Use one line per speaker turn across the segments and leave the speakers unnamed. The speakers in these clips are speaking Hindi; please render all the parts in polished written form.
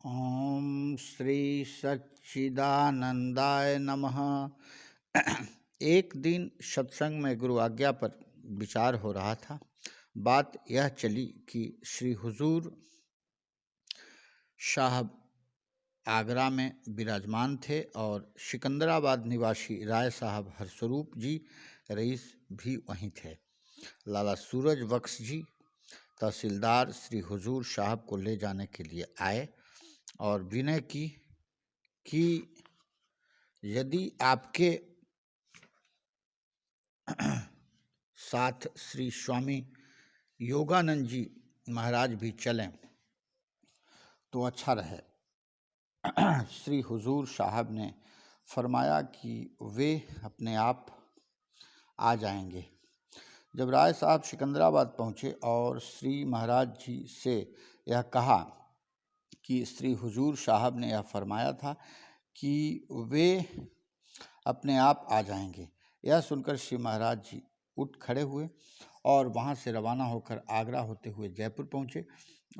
ओम श्री सच्चिदानंदाय नमः। एक दिन सत्संग में गुरु आज्ञा पर विचार हो रहा था। बात यह चली कि श्री हुजूर साहब आगरा में विराजमान थे और सिकंदराबाद निवासी राय साहब हरस्वरूप जी रईस भी वहीं थे। लाला सूरज बख्श जी तहसीलदार श्री हुजूर साहब को ले जाने के लिए आए और विनय की कि यदि आपके साथ श्री स्वामी योगानंद जी महाराज भी चलें तो अच्छा रहे। श्री हुजूर साहब ने फरमाया कि वे अपने आप आ जाएंगे। जब राय साहब सिकंदराबाद पहुँचे और श्री महाराज जी से यह कहा कि श्री हुजूर साहब ने यह फरमाया था कि वे अपने आप आ जाएंगे, यह सुनकर श्री महाराज जी उठ खड़े हुए और वहाँ से रवाना होकर आगरा होते हुए जयपुर पहुँचे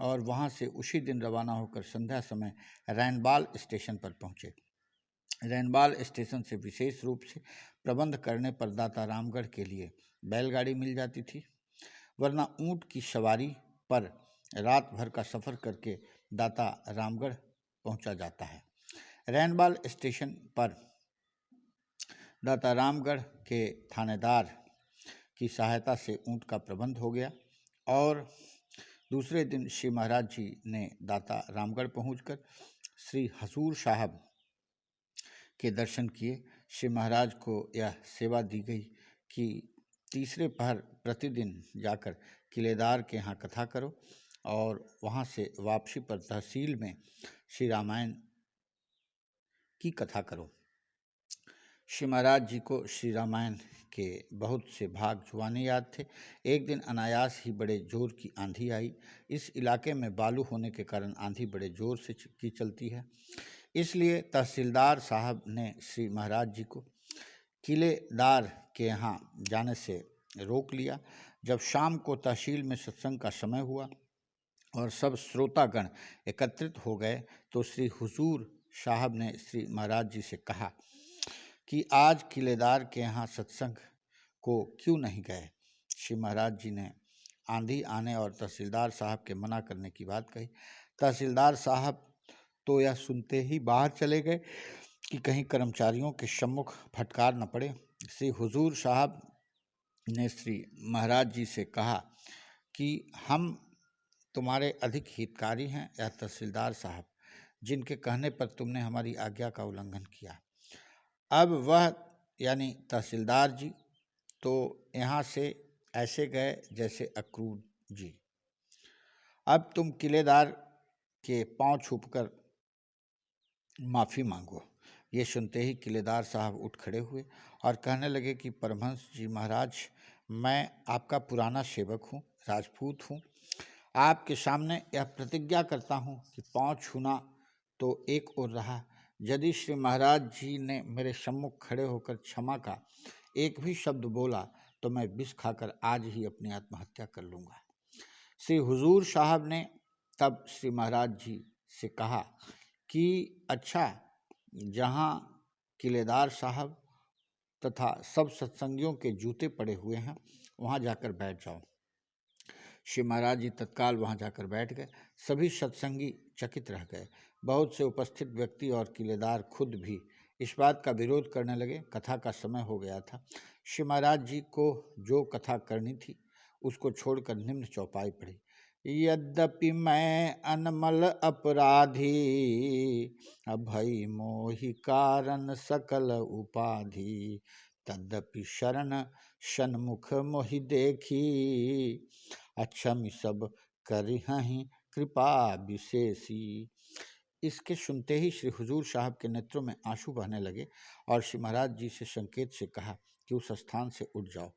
और वहाँ से उसी दिन रवाना होकर संध्या समय रैनबाल स्टेशन पर पहुँचे। रैनबाल स्टेशन से विशेष रूप से प्रबंध करने पर दाता रामगढ़ के लिए बैलगाड़ी मिल जाती थी, वरना ऊँट की सवारी पर रात भर का सफ़र करके दाता रामगढ़ पहुँचा जाता है। रैनबाल स्टेशन पर दाता रामगढ़ के थानेदार की सहायता से ऊँट का प्रबंध हो गया और दूसरे दिन श्री महाराज जी ने दाता रामगढ़ पहुंचकर श्री हजूर साहब के दर्शन किए। श्री महाराज को यह सेवा दी गई कि तीसरे पहर प्रतिदिन जाकर किलेदार के यहाँ कथा करो और वहाँ से वापसी पर तहसील में श्री रामायण की कथा करो। श्री महाराज जी को श्री रामायण के बहुत से भाग जुबानी याद थे। एक दिन अनायास ही बड़े जोर की आंधी आई। इस इलाके में बालू होने के कारण आंधी बड़े जोर से की चलती है, इसलिए तहसीलदार साहब ने श्री महाराज जी को किलेदार के यहाँ जाने से रोक लिया। जब शाम को तहसील में सत्संग का समय हुआ और सब श्रोतागण एकत्रित हो गए तो श्री हुजूर साहब ने श्री महाराज जी से कहा कि आज किलेदार के यहाँ सत्संग को क्यों नहीं गए। श्री महाराज जी ने आंधी आने और तहसीलदार साहब के मना करने की बात कही। तहसीलदार साहब तो यह सुनते ही बाहर चले गए कि कहीं कर्मचारियों के सम्मुख फटकार न पड़े। श्री हुजूर साहब ने श्री महाराज जी से कहा कि हम तुम्हारे अधिक हितकारी हैं या तहसीलदार साहब, जिनके कहने पर तुमने हमारी आज्ञा का उल्लंघन किया। अब वह यानी तहसीलदार जी तो यहाँ से ऐसे गए जैसे अक्रूर जी। अब तुम किलेदार के पांव छूपकर माफ़ी मांगो। ये सुनते ही किलेदार साहब उठ खड़े हुए और कहने लगे कि परमहंस जी महाराज, मैं आपका पुराना सेवक हूँ, राजपूत हूँ। आपके सामने यह प्रतिज्ञा करता हूँ कि पांव छूना तो एक ओर रहा, यदि श्री महाराज जी ने मेरे सम्मुख खड़े होकर क्षमा का एक भी शब्द बोला तो मैं विष खाकर आज ही अपनी आत्महत्या कर लूँगा। श्री हुजूर साहब ने तब श्री महाराज जी से कहा कि अच्छा, जहाँ किलेदार साहब तथा सब सत्संगियों के जूते पड़े हुए हैं वहाँ जाकर बैठ जाओ। श्री महाराज जी तत्काल वहाँ जाकर बैठ गए। सभी सत्संगी चकित रह गए। बहुत से उपस्थित व्यक्ति और किलेदार खुद भी इस बात का विरोध करने लगे। कथा का समय हो गया था। श्री महाराज जी को जो कथा करनी थी उसको छोड़कर निम्न चौपाई पड़ी। यद्यपि मैं अनमल अपराधी, अभय मोहि कारण सकल उपाधि, तद्यपि शरण सन्मुख मोहि देखी, अक्षम सब करिहहि कृपा विशेषी। इसके सुनते ही श्री हुजूर साहब के नेत्रों में आंसू बहने लगे और श्री महाराज जी से संकेत से कहा कि उस स्थान से उठ जाओ।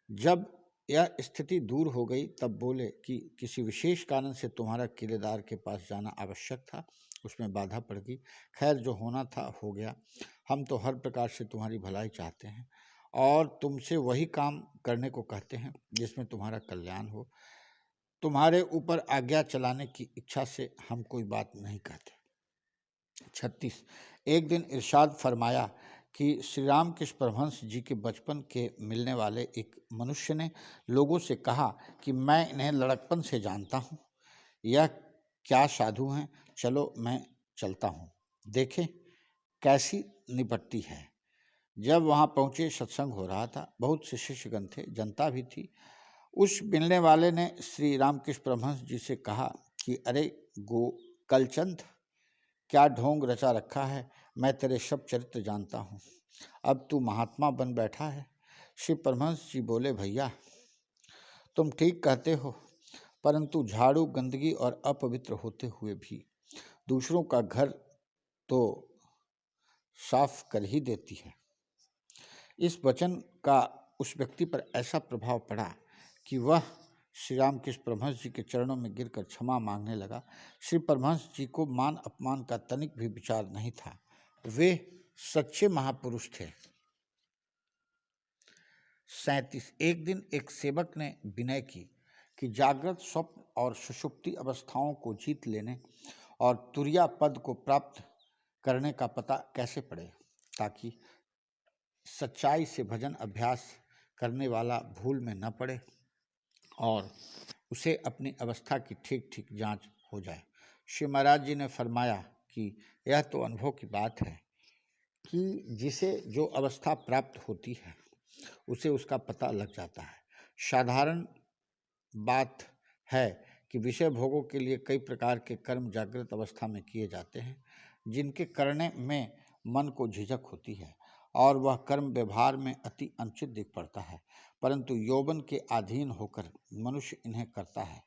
जब यह स्थिति दूर हो गई तब बोले कि किसी विशेष कारण से तुम्हारा किलेदार के पास जाना आवश्यक था, उसमें बाधा पड़ गई। खैर, जो होना था हो गया। हम तो हर प्रकार से तुम्हारी भलाई चाहते हैं और तुमसे वही काम करने को कहते हैं जिसमें तुम्हारा कल्याण हो। तुम्हारे ऊपर आज्ञा चलाने की इच्छा से हम कोई बात नहीं कहते। 36। एक दिन इरशाद फरमाया कि श्री रामकृष्ण परमहंस जी के बचपन के मिलने वाले एक मनुष्य ने लोगों से कहा कि मैं इन्हें लड़कपन से जानता हूँ, यह क्या साधु हैं, चलो मैं चलता हूँ, देखें कैसी निपटती है। जब वहाँ पहुँचे सत्संग हो रहा था, बहुत से शिष्यगण थे, जनता भी थी। उस मिलने वाले ने श्री रामकृष्ण परमहंस जी से कहा कि अरे कलचंद, क्या ढोंग रचा रखा है, मैं तेरे सब चरित्र जानता हूँ, अब तू महात्मा बन बैठा है। श्री परमहंस जी बोले, भैया तुम ठीक कहते हो, परंतु झाड़ू गंदगी और अपवित्र होते हुए भी दूसरों का घर तो साफ कर ही देती है। इस वचन का उस व्यक्ति पर ऐसा प्रभाव पड़ा कि वह श्री रामकृष्ण परमहंस जी के चरणों में गिरकर क्षमा मांगने लगा। श्री परमहंस जी को मान अपमान का तनिक भी विचार नहीं था, वे सच्चे महापुरुष थे। 37। एक दिन एक सेवक ने विनय की कि जागृत, स्वप्न और सुषुप्ति अवस्थाओं को जीत लेने और तुरिया पद को प्राप्त करने का पता कैसे पड़े, ताकि सच्चाई से भजन अभ्यास करने वाला भूल में न पड़े और उसे अपनी अवस्था की ठीक ठीक जांच हो जाए। श्री महाराज जी ने फरमाया कि यह तो अनुभव की बात है कि जिसे जो अवस्था प्राप्त होती है उसे उसका पता लग जाता है। साधारण बात है कि विषय भोगों के लिए कई प्रकार के कर्म जागृत अवस्था में किए जाते हैं, जिनके करने में मन को झिझक होती है और वह कर्म व्यवहार में अति अनुचित दिख पड़ता है, परंतु यौवन के अधीन होकर मनुष्य इन्हें करता है।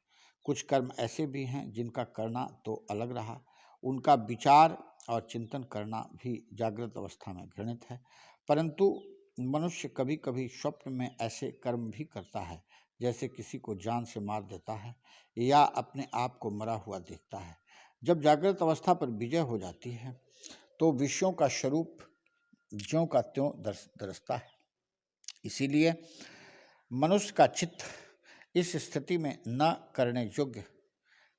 कुछ कर्म ऐसे भी हैं जिनका करना तो अलग रहा, उनका विचार और चिंतन करना भी जागृत अवस्था में घृणित है, परंतु मनुष्य कभी कभी स्वप्न में ऐसे कर्म भी करता है, जैसे किसी को जान से मार देता है या अपने आप को मरा हुआ देखता है। जब जागृत अवस्था पर विजय हो जाती है तो विषयों का स्वरूप ज्यों का त्यों दरसता है। इसीलिए मनुष्य का चित्त इस स्थिति में न करने योग्य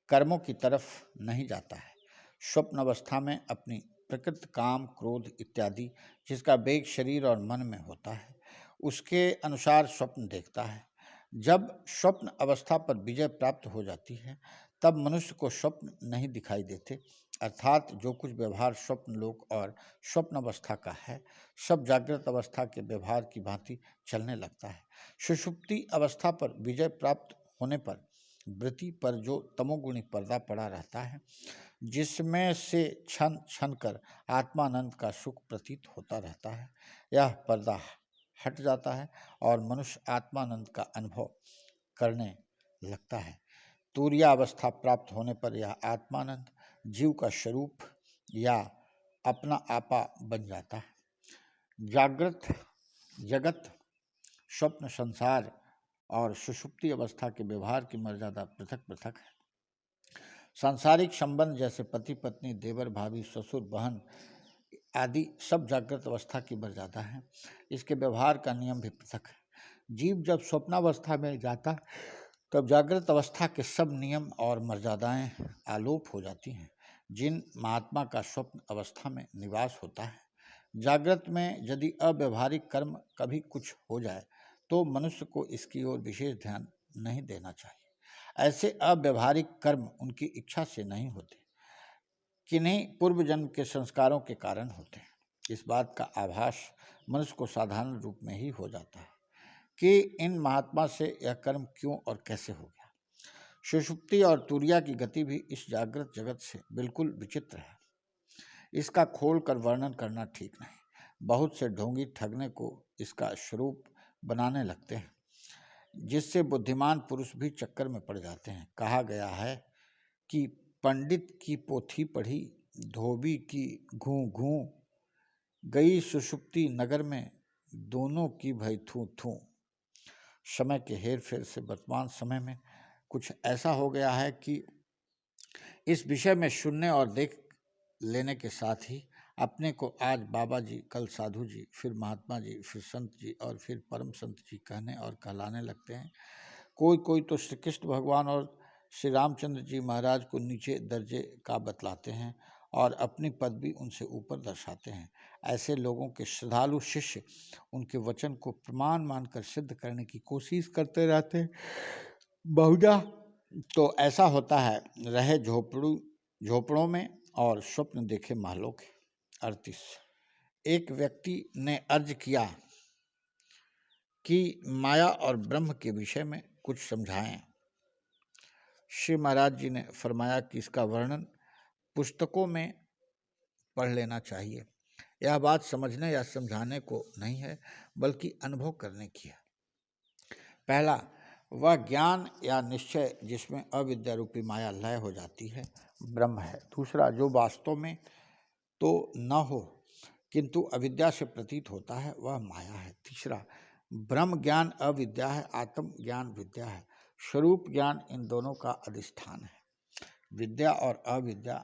कर्मों की तरफ नहीं जाता है। स्वप्न अवस्था में अपनी प्रकृति, काम, क्रोध इत्यादि जिसका वेग शरीर और मन में होता है, उसके अनुसार स्वप्न देखता है। जब स्वप्न अवस्था पर विजय प्राप्त हो जाती है तब मनुष्य को स्वप्न नहीं दिखाई देते, अर्थात जो कुछ व्यवहार स्वप्न लोक और स्वप्न अवस्था का है सब जागृत अवस्था के व्यवहार की भांति चलने लगता है। सुषुप्ति अवस्था पर विजय प्राप्त होने पर वृत्ति पर जो तमोगुणी पर्दा पड़ा रहता है, जिसमें से क्षण क्षण कर आत्मानंद का सुख प्रतीत होता रहता है, यह पर्दा हट जाता है और मनुष्य आत्मानंद का अनुभव करने लगता है। तुरिया अवस्था प्राप्त होने पर यह आत्मानंद जीव का स्वरूप या अपना आपा बन जाता है। जागृत जगत, स्वप्न संसार और सुषुप्ति अवस्था के व्यवहार की मर्यादा पृथक पृथक है। सांसारिक संबंध जैसे पति पत्नी, देवर भाभी, ससुर बहन आदि सब जागृत अवस्था की मर्यादा है, इसके व्यवहार का नियम भी पृथक है। जीव जब स्वप्नावस्था में जाता तब जागृत अवस्था के सब नियम और मर्यादाएं आलोप हो जाती हैं, जिन महात्मा का स्वप्न अवस्था में निवास होता है। जागृत में यदि अव्यवहारिक कर्म कभी कुछ हो जाए तो मनुष्य को इसकी ओर विशेष ध्यान नहीं देना चाहिए। ऐसे अव्यवहारिक कर्म उनकी इच्छा से नहीं होते, किन्हीं पूर्व जन्म के संस्कारों के कारण होते हैं। इस बात का आभास मनुष्य को साधारण रूप में ही हो जाता है कि इन महात्मा से यह कर्म क्यों और कैसे हो गया। सुषुप्ति और तुरिया की गति भी इस जागृत जगत से बिल्कुल विचित्र है, इसका खोल कर वर्णन करना ठीक नहीं। बहुत से ढोंगी ठगने को इसका स्वरूप बनाने लगते हैं, जिससे बुद्धिमान पुरुष भी चक्कर में पड़ जाते हैं। कहा गया है कि पंडित की पोथी पढ़ी, धोबी की घूं घूं, गई सुषुप्ति नगर में, दोनों की भई थू थू। समय के हेर फेर से वर्तमान समय में कुछ ऐसा हो गया है कि इस विषय में सुनने और देख लेने के साथ ही अपने को आज बाबा जी, कल साधु जी, फिर महात्मा जी, फिर संत जी और फिर परम संत जी कहने और कहलाने लगते हैं। कोई कोई तो श्री कृष्ण भगवान और श्री रामचंद्र जी महाराज को नीचे दर्जे का बतलाते हैं और अपनी पदवी उनसे ऊपर दर्शाते हैं। ऐसे लोगों के श्रद्धालु शिष्य उनके वचन को प्रमाण मानकर सिद्ध करने की कोशिश करते रहते हैं। बहुधा तो ऐसा होता है, रहे झोपड़ों में और स्वप्न देखे महलों के। 38। एक व्यक्ति ने अर्ज किया कि माया और ब्रह्म के विषय में कुछ समझाएं। श्री महाराज जी ने फरमाया कि इसका वर्णन पुस्तकों में पढ़ लेना चाहिए। यह बात समझने या समझाने को नहीं है, बल्कि अनुभव करने की है। पहला, वह ज्ञान या निश्चय जिसमें अविद्या रूपी माया लय हो जाती है, ब्रह्म है। दूसरा, जो वास्तव में तो न हो किंतु अविद्या से प्रतीत होता है, वह माया है। तीसरा, ब्रह्म ज्ञान अविद्या है, आत्म ज्ञान विद्या है। स्वरूप ज्ञान इन दोनों का अधिष्ठान है। विद्या और अविद्या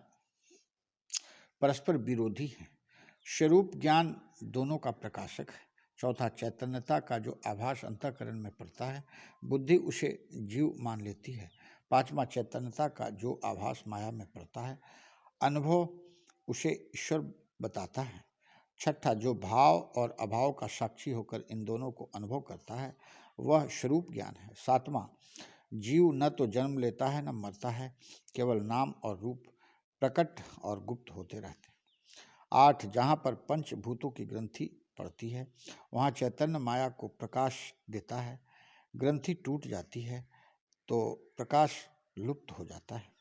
परस्पर विरोधी हैं। स्वरूप ज्ञान दोनों का प्रकाशक है। चौथा, चैतन्यता का जो आभास अंतःकरण में पड़ता है, बुद्धि उसे जीव मान लेती है। पांचवा, चैतन्यता का जो आभास माया में पड़ता है, अनुभव उसे ईश्वर बताता है। छठा, जो भाव और अभाव का साक्षी होकर इन दोनों को अनुभव करता है, वह स्वरूप ज्ञान है। सातवां, जीव न तो जन्म लेता है न मरता है, केवल नाम और रूप प्रकट और गुप्त होते रहते हैं। 8, जहाँ पर पंचभूतों की ग्रंथि पड़ती है, वहाँ चैतन्य माया को प्रकाश देता है। ग्रंथि टूट जाती है तो प्रकाश लुप्त हो जाता है।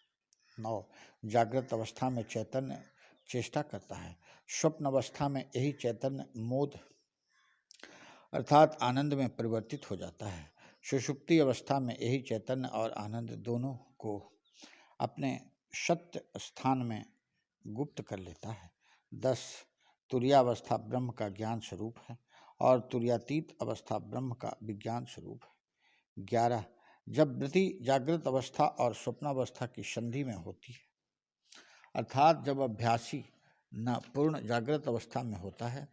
9, जागृत अवस्था में चैतन्य चेष्टा करता है। स्वप्न अवस्था में यही चैतन्य मोद अर्थात आनंद में परिवर्तित हो जाता है। सुषुप्ति अवस्था में यही चैतन्य और आनंद दोनों को अपने सत्य स्थान में गुप्त कर लेता है। 10, तुरीयावस्था ब्रह्म का ज्ञान स्वरूप है और तुरीयातीत अवस्था ब्रह्म का विज्ञान स्वरूप है। 11, जब वृत्ति जागृत अवस्था और स्वप्नावस्था की संधि में होती है, अर्थात जब अभ्यासी न पूर्ण जागृत अवस्था में होता है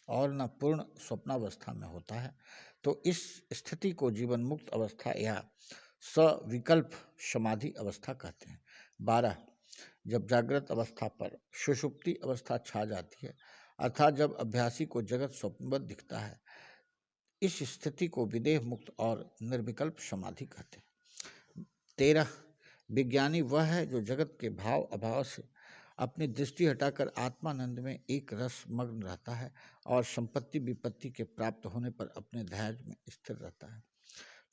और न पूर्ण स्वप्नावस्था में होता है, तो इस स्थिति को जीवन मुक्त अवस्था या सविकल्प समाधि अवस्था कहते हैं। 12, जब जागृत अवस्था पर सुषुप्ति अवस्था छा जाती है, अर्थात जब अभ्यासी को जगत स्वप्नवत दिखता है, इस स्थिति को विदेह मुक्त और निर्विकल्प समाधि कहते हैं। 13, विज्ञानी वह है जो जगत के भाव अभाव से अपनी दृष्टि हटाकर आत्मानंद में एक रस मग्न रहता है और संपत्ति विपत्ति के प्राप्त होने पर अपने धैर्य में स्थिर रहता है।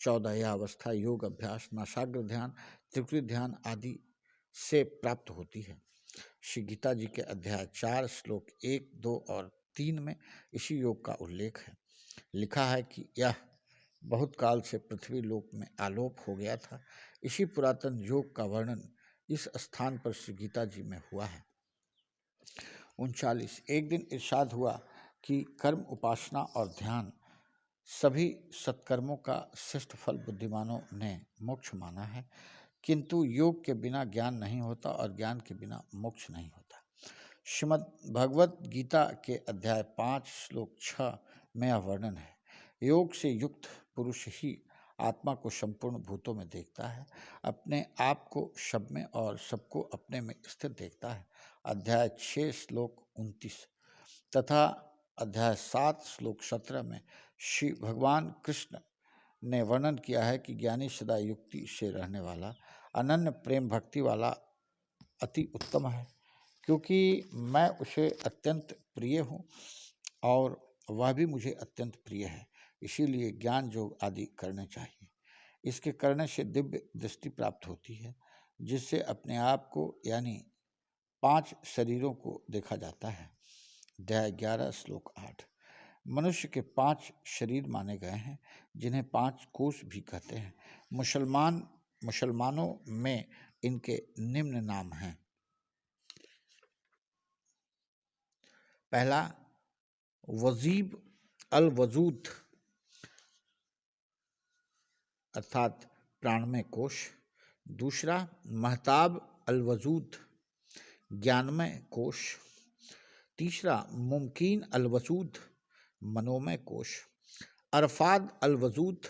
14, यह अवस्था योग अभ्यास, नासाग्र ध्यान, त्रिकृति ध्यान आदि से प्राप्त होती है। श्री गीता जी के अध्याय 4 श्लोक 1, 2 और 3 में इसी योग का उल्लेख है। लिखा है कि यह बहुत काल से पृथ्वी लोक में आलोप हो गया था। इसी पुरातन योग का वर्णन इस स्थान पर श्री गीता जी में हुआ है। 39, एक दिन इरशाद हुआ कि कर्म, उपासना और ध्यान सभी सत्कर्मों का श्रेष्ठ फल बुद्धिमानों ने मोक्ष माना है, किंतु योग के बिना ज्ञान नहीं होता और ज्ञान के बिना मोक्ष नहीं होता। श्रीमद् भगवत गीता के अध्याय 5 श्लोक 6 में यह वर्णन है। योग से युक्त पुरुष ही आत्मा को संपूर्ण भूतों में देखता है, अपने आप को सब में और सबको अपने में स्थित देखता है। अध्याय 6 श्लोक 29 तथा अध्याय 7 श्लोक 17 में श्री भगवान कृष्ण ने वर्णन किया है कि ज्ञानी सदा युक्ति से रहने वाला, अनन्य प्रेम भक्ति वाला अति उत्तम है, क्योंकि मैं उसे अत्यंत प्रिय हूँ और वह भी मुझे अत्यंत प्रिय है। इसीलिए ज्ञान योग आदि करने चाहिए। इसके करने से दिव्य दृष्टि प्राप्त होती है, जिससे अपने आप को यानी 5 शरीरों को देखा जाता है। अध्याय 11 श्लोक 8, मनुष्य के 5 शरीर माने गए हैं, जिन्हें 5 कोष भी कहते हैं। मुसलमानों में इनके निम्न नाम हैं। पहला, वजीब अल वजूद अर्थात प्राणमय कोश। दूसरा, महताब अल वजूद ज्ञानमय कोश। तीसरा, मुमकिन अल वजूद मनोमय कोश। अरफाद अल वजूद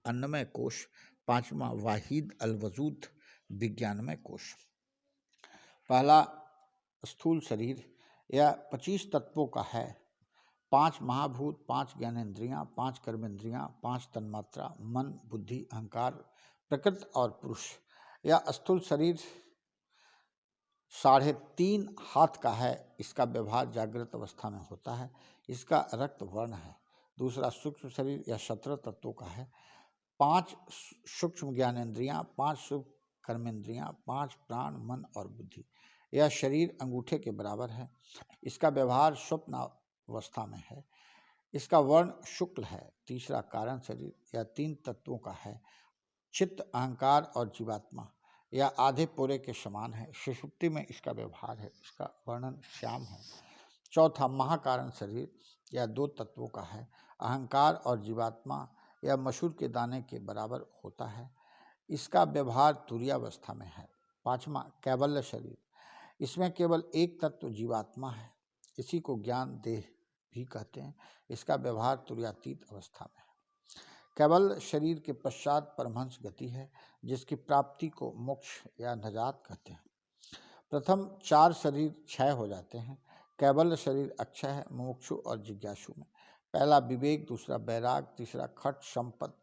अन्नमय कोश। पांचवा, वाहिद अल वजूद विज्ञानमय कोश। पहला स्थूल शरीर यह 25 तत्वों का है। 5 महाभूत, 5 ज्ञानेंद्रियां, 5 कर्मेंद्रियां, 5 तन्मात्रा, मन, बुद्धि, अहंकार, प्रकृति और पुरुष। यह स्थूल शरीर 3.5 हाथ का है। इसका व्यवहार जागृत अवस्था में होता है। इसका रक्त वर्ण है। दूसरा सूक्ष्म शरीर यह 17 तत्वों का है। 5 सूक्ष्म ज्ञानेंद्रियां, 5 सूक्ष्म कर्मेंद्रियां, 5 प्राण, मन और बुद्धि। यह शरीर अंगूठे के बराबर है। इसका व्यवहार स्वप्न अवस्था में है। इसका वर्ण शुक्ल है। तीसरा कारण शरीर यह 3 तत्वों का है। चित्त, अहंकार और जीवात्मा। यह आधे पोरे के समान है। सुषुप्ति में इसका व्यवहार है। इसका वर्णन श्याम है। चौथा महाकारण शरीर यह 2 तत्वों का है। अहंकार और जीवात्मा। यह मसूर के दाने के बराबर होता है। इसका व्यवहार तुरीयावस्था में है। पांचवा कैवल्य शरीर। इसमें केवल एक तत्व जीवात्मा है। इसी को ज्ञान देह भी कहते हैं। इसका व्यवहार तुरीयातीत अवस्था में है। कैवल्य शरीर के पश्चात परमहंस गति है, जिसकी प्राप्ति को मोक्ष या नजात कहते हैं। प्रथम 4 शरीर क्षय हो जाते हैं। कैवल्य शरीर अक्षय है मुमुक्षु और जिज्ञासु में। पहला विवेक, दूसरा वैराग, तीसरा खट संपत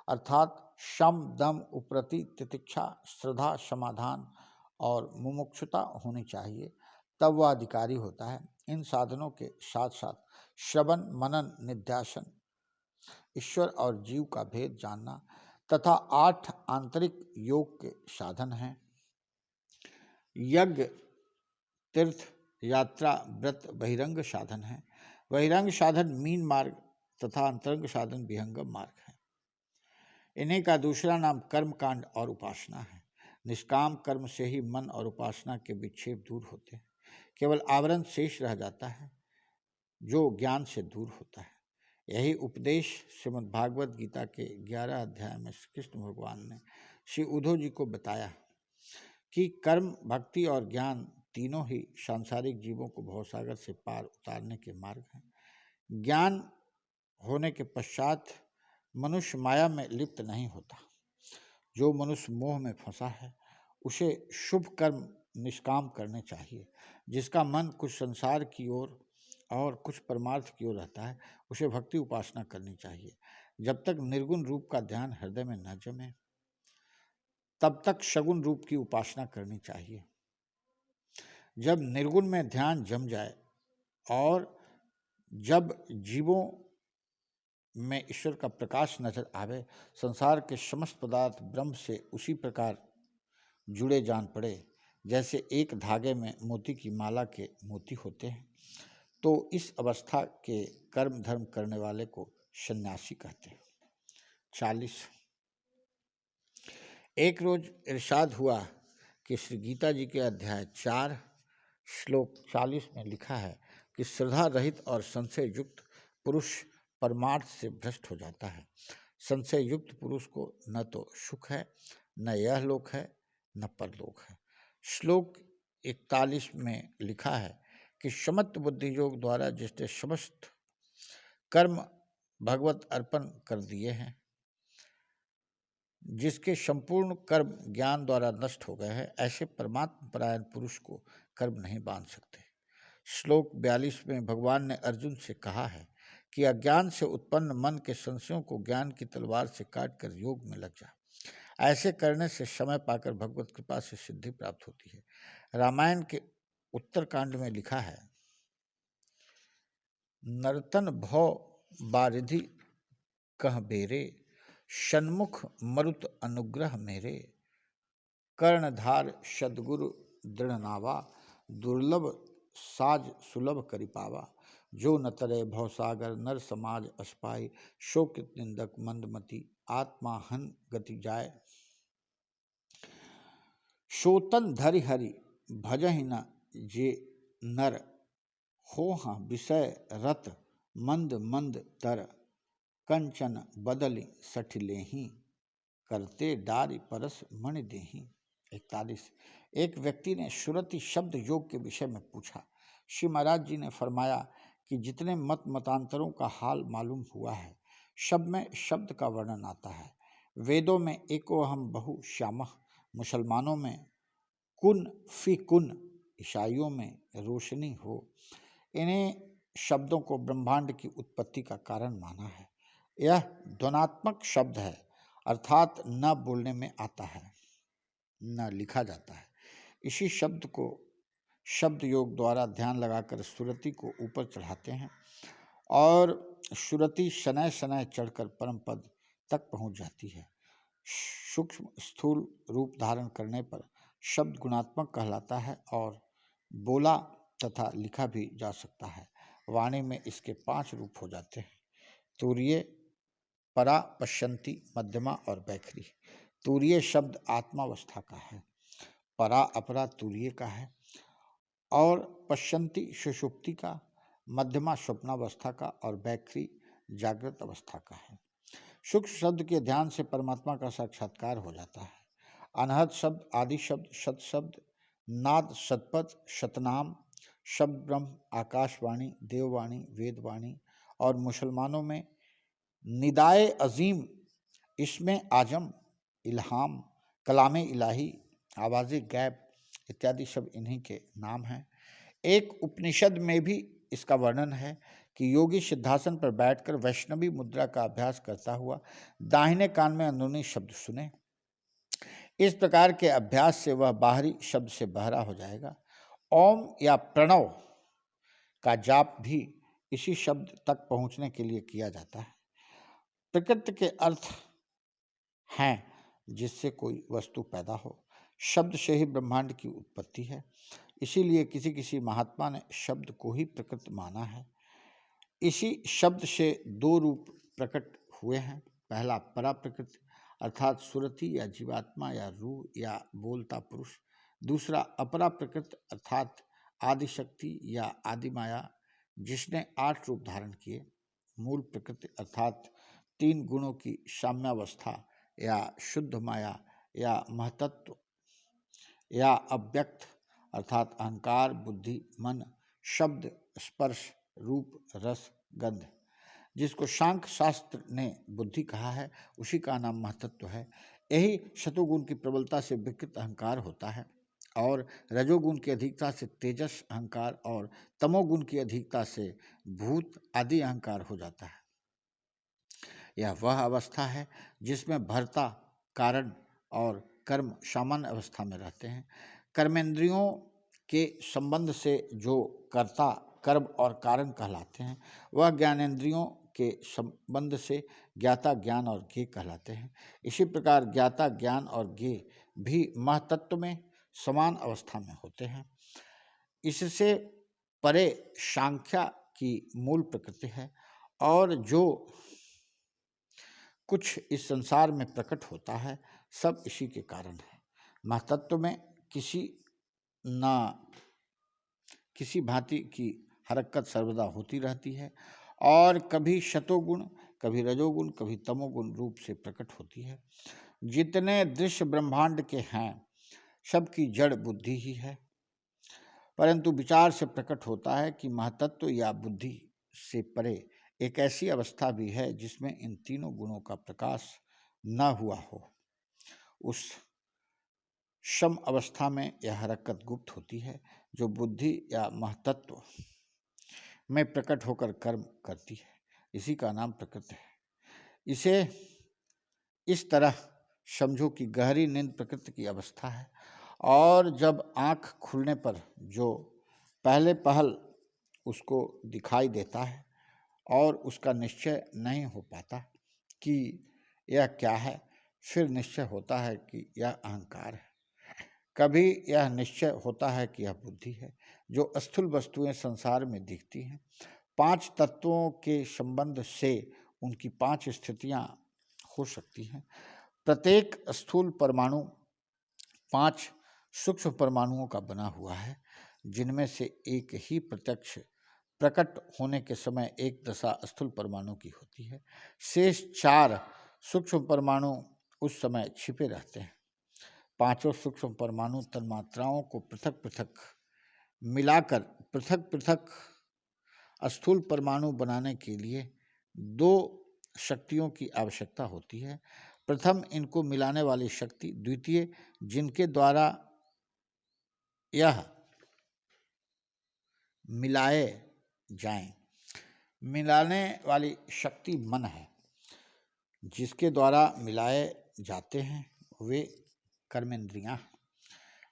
अर्थात शम, दम, उपरति, तितिक्षा, श्रद्धा, समाधान और मुमुक्षुता होनी चाहिए, तब वह अधिकारी होता है। इन साधनों के साथ साथ श्रवण, मनन, निध्यासन, ईश्वर और जीव का भेद जानना तथा 8 आंतरिक योग के साधन हैं। यज्ञ, तीर्थ, यात्रा, व्रत बहिरंग साधन है। बहिरंग साधन मीन मार्ग तथा अंतरंग साधन विहंगम मार्ग है। इन्हीं का दूसरा नाम कर्म कांड और उपासना है। निष्काम कर्म से ही मन और उपासना के विक्षेप दूर होते हैं। केवल आवरण शेष रह जाता है जो ज्ञान से दूर होता है। यही उपदेश श्रीमद् भागवत गीता के 11 अध्याय में श्री कृष्ण भगवान ने श्री उद्धव जी को बताया कि कर्म, भक्ति और ज्ञान तीनों ही सांसारिक जीवों को भवसागर से पार उतारने के मार्ग हैं। ज्ञान होने के पश्चात मनुष्य माया में लिप्त नहीं होता। जो मनुष्य मोह में फंसा है उसे शुभ कर्म निष्काम करने चाहिए। जिसका मन कुछ संसार की ओर और कुछ परमार्थ की ओर रहता है उसे भक्ति उपासना करनी चाहिए। जब तक निर्गुण रूप का ध्यान हृदय में न जमे तब तक सगुण रूप की उपासना करनी चाहिए। जब निर्गुण में ध्यान जम जाए और जब जीवों में ईश्वर का प्रकाश नजर आवे, संसार के समस्त पदार्थ ब्रह्म से उसी प्रकार जुड़े जान पड़े जैसे एक धागे में मोती की माला के मोती होते हैं, तो इस अवस्था के कर्म धर्म करने वाले को सन्यासी कहते हैं। 40 एक रोज इरशाद हुआ कि श्री गीता जी के अध्याय 4 श्लोक 40 में लिखा है कि श्रद्धा रहित और संशय युक्त पुरुष परमार्थ से भ्रष्ट हो जाता है। संशय युक्त पुरुष को न तो सुख है, न यह लोक है, न परलोक है। श्लोक 41 में लिखा है कि समत्व बुद्धि योग द्वारा जिसने समस्त कर्म भगवत अर्पण कर दिए हैं, जिसके संपूर्ण कर्म ज्ञान द्वारा नष्ट हो गए हैं, ऐसे परमात्मा परायण पुरुष को कर्म नहीं बांध सकते। श्लोक 42 में भगवान ने अर्जुन से कहा है कि अज्ञान से उत्पन्न मन के संशयों को ज्ञान की तलवार से काटकर योग में लग जा। ऐसे करने से समय पाकर भगवत कृपा से सिद्धि प्राप्त होती है। रामायण के उत्तरकांड में लिखा है, नर्तन भव बारिधि कह बेरे, सन्मुख मरुत अनुग्रह मेरे, कर्णधार सदगुरु दृढ़नावा, दुर्लभ साज सुलभ करि पावा, जो न तरे भवसागर नर समाज अस्पाई, शोक निंदक मंदमति आत्मा हन गति जाय, शोतन धरि हरि भजहि न जे नर, हो हाँ विषय रत मंद मंद तर, कंचन बदलि सठिलेहि, करते डारि परस मणि देहि। 41 एक व्यक्ति ने सुरति शब्द योग के विषय में पूछा। श्री महाराज जी ने फरमाया कि जितने मत मतांतरों का हाल मालूम हुआ है, सब में शब्द का वर्णन आता है। वेदों में एको अहम बहु श्यामः, मुसलमानों में कुन फी कुन, ईसाइयों में रोशनी हो। इन्हीं शब्दों को ब्रह्मांड की उत्पत्ति का कारण माना है। यह ध्वनात्मक शब्द है, अर्थात न बोलने में आता है, न लिखा जाता है। इसी शब्द को शब्द योग द्वारा ध्यान लगाकर सुरति को ऊपर चढ़ाते हैं और सुरति शनय शनय चढ़कर परम पद तक पहुंच जाती है। सूक्ष्म स्थूल रूप धारण करने पर शब्द गुणात्मक कहलाता है और बोला तथा लिखा भी जा सकता है। वाणी में इसके 5 रूप हो जाते हैं: तूर्य, परा, पश्यंती, मध्यमा और बैखरी। तूर्य शब्द आत्मावस्था का है, परा अपरा तूर्य का है और पश्यंती सुषुप्ति का, मध्यमा स्वप्नावस्था का और बैखरी जागृत अवस्था का है। सूक्ष्म शब्द के ध्यान से परमात्मा का साक्षात्कार हो जाता है। अनहद शब्द, आदि शब्द, सत शब्द, नाद, सतपथ, शतनाम, शब्द ब्रह्म, आकाशवाणी, देववाणी, वेदवाणी और मुसलमानों में निदाए अजीम, इसमें आजम, इल्हाम, कलामे इलाही, आवाज़े गैब इत्यादि सब इन्हीं के नाम हैं। एक उपनिषद में भी इसका वर्णन है कि योगी सिद्धासन पर बैठकर वैष्णवी मुद्रा का अभ्यास करता हुआ दाहिने कान में अंदरूनी शब्द सुने। इस प्रकार के अभ्यास से वह बाहरी शब्द से बहरा हो जाएगा। ओम या प्रणव का जाप भी इसी शब्द तक पहुंचने के लिए किया जाता है। प्रकृति के अर्थ हैं जिससे कोई वस्तु पैदा हो। शब्द से ही ब्रह्मांड की उत्पत्ति है। इसीलिए किसी किसी महात्मा ने शब्द को ही प्रकृति माना है। इसी शब्द से 2 रूप प्रकट हुए हैं। पहला परा प्रकृति अर्थात सुरति या जीवात्मा या रूह या बोलता पुरुष। दूसरा अपरा प्रकृति अर्थात आदिशक्ति या आदि माया, जिसने 8 रूप धारण किए। मूल प्रकृति अर्थात 3 गुणों की साम्यावस्था या शुद्ध माया या महतत्व या अव्यक्त अर्थात अहंकार, बुद्धि, मन, शब्द, स्पर्श, रूप, रस, गंध, जिसको सांख्य शास्त्र ने बुद्धि कहा है, उसी का नाम महतत्व है। यही शतुगुण की प्रबलता से विकृत अहंकार होता है और रजोगुण की अधिकता से तेजस अहंकार और तमोगुण की अधिकता से भूत आदि अहंकार हो जाता है। यह वह अवस्था है जिसमें भर्ता, कारण और कर्म सामान्य अवस्था में रहते हैं। कर्मेंद्रियों के संबंध से जो कर्ता, कर्म और कारण कहलाते हैं, वह ज्ञानेंद्रियों के संबंध से ज्ञाता, ज्ञान और ज्ञेय कहलाते हैं। इसी प्रकार ज्ञाता, ज्ञान और ज्ञेय भी महतत्व में समान अवस्था में होते हैं। इससे परे सांख्या की मूल प्रकृति है और जो कुछ इस संसार में प्रकट होता है सब इसी के कारण है। महतत्व में किसी भांति की हरकत सर्वदा होती रहती है और कभी शतोगुण, कभी रजोगुण, कभी तमोगुण रूप से प्रकट होती है। जितने दृश्य ब्रह्मांड के हैं सबकी जड़ बुद्धि ही है, परंतु विचार से प्रकट होता है कि महतत्व या बुद्धि से परे एक ऐसी अवस्था भी है जिसमें इन तीनों गुणों का प्रकाश न हुआ हो। उस सम अवस्था में यह हरकत गुप्त होती है जो बुद्धि या महतत्व में प्रकट होकर कर्म करती है। इसी का नाम प्रकृति है। इसे इस तरह समझो कि गहरी नींद प्रकृति की अवस्था है और जब आँख खुलने पर जो पहले पहल उसको दिखाई देता है और उसका निश्चय नहीं हो पाता कि यह क्या है, फिर निश्चय होता है कि यह अहंकार है। कभी यह निश्चय होता है कि यह बुद्धि है। जो स्थूल वस्तुएं संसार में दिखती हैं 5 तत्वों के संबंध से उनकी 5 स्थितियां हो सकती हैं। प्रत्येक स्थूल परमाणु 5 सूक्ष्म परमाणुओं का बना हुआ है, जिनमें से एक ही प्रकट होने के समय एक दशा स्थूल परमाणु की होती है। शेष 4 सूक्ष्म परमाणु उस समय छिपे रहते हैं। 5 सूक्ष्म परमाणु तन्मात्राओं को पृथक पृथक मिलाकर पृथक पृथक स्थूल परमाणु बनाने के लिए 2 शक्तियों की आवश्यकता होती है। प्रथम इनको मिलाने वाली शक्ति, द्वितीय जिनके द्वारा यह मिलाए जाएं। मिलाने वाली शक्ति मन है, जिसके द्वारा मिलाए जाते हैं वे कर्मेंद्रियां।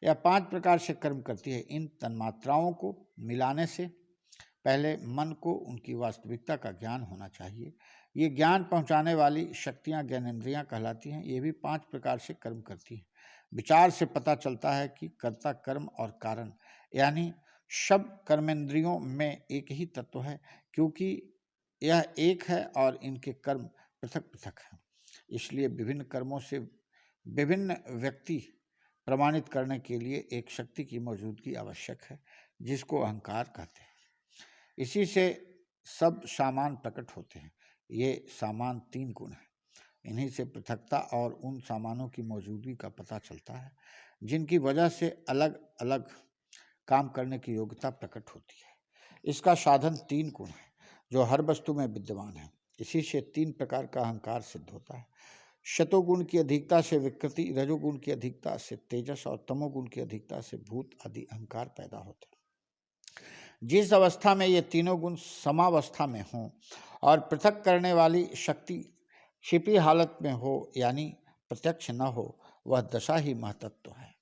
यह 5 प्रकार से कर्म करती है। इन तन्मात्राओं को मिलाने से पहले मन को उनकी वास्तविकता का ज्ञान होना चाहिए। ये ज्ञान पहुंचाने वाली शक्तियां ज्ञानेंद्रियां कहलाती हैं। ये भी 5 प्रकार से कर्म करती हैं। विचार से पता चलता है कि कर्ता, कर्म और कारण यानी सब कर्मेंद्रियों में एक ही तत्व है, क्योंकि यह एक है और इनके कर्म पृथक पृथक हैं। इसलिए विभिन्न कर्मों से विभिन्न व्यक्ति प्रमाणित करने के लिए एक शक्ति की मौजूदगी आवश्यक है, जिसको अहंकार कहते हैं। इसी से सब सामान प्रकट होते हैं। ये सामान 3 गुण हैं। इन्हीं से पृथकता और उन सामानों की मौजूदगी का पता चलता है, जिनकी वजह से अलग अलग काम करने की योग्यता प्रकट होती है। इसका साधन 3 गुण है, जो हर वस्तु में विद्यमान है। इसी से 3 प्रकार का अहंकार सिद्ध होता है। शतोगुण की अधिकता से विकृति, रजोगुण की अधिकता से तेजस और तमोगुण की अधिकता से भूत आदि अहंकार पैदा होते हैं। जिस अवस्था में ये तीनों गुण समावस्था में हों और पृथक करने वाली शक्ति छिपी हालत में हो यानी प्रत्यक्ष न हो, वह दशा ही महतत्व है।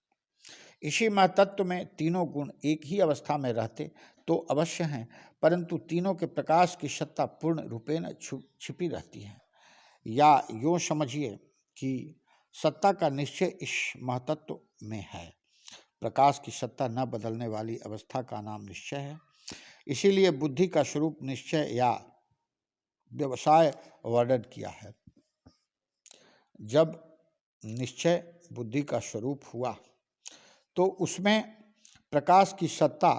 इसी महतत्व में तीनों गुण एक ही अवस्था में रहते तो अवश्य हैं, परंतु तीनों के प्रकाश की सत्ता पूर्ण रूपेण छिपी रहती है। या यूँ समझिए कि सत्ता का निश्चय इस महतत्व में है। प्रकाश की सत्ता न बदलने वाली अवस्था का नाम निश्चय है। इसीलिए बुद्धि का स्वरूप निश्चय या व्यवसाय वर्णन किया है। जब निश्चय बुद्धि का स्वरूप हुआ तो उसमें प्रकाश की सत्ता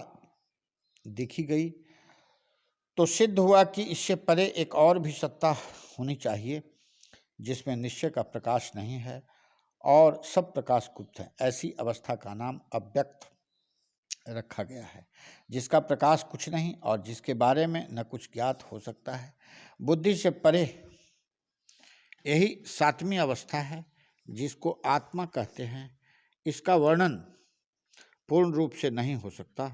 देखी गई, तो सिद्ध हुआ कि इससे परे एक और भी सत्ता होनी चाहिए, जिसमें निश्चय का प्रकाश नहीं है और सब प्रकाश गुप्त है। ऐसी अवस्था का नाम अव्यक्त रखा गया है, जिसका प्रकाश कुछ नहीं और जिसके बारे में न कुछ ज्ञात हो सकता है। बुद्धि से परे यही 7वीं अवस्था है, जिसको आत्मा कहते हैं। इसका वर्णन पूर्ण रूप से नहीं हो सकता,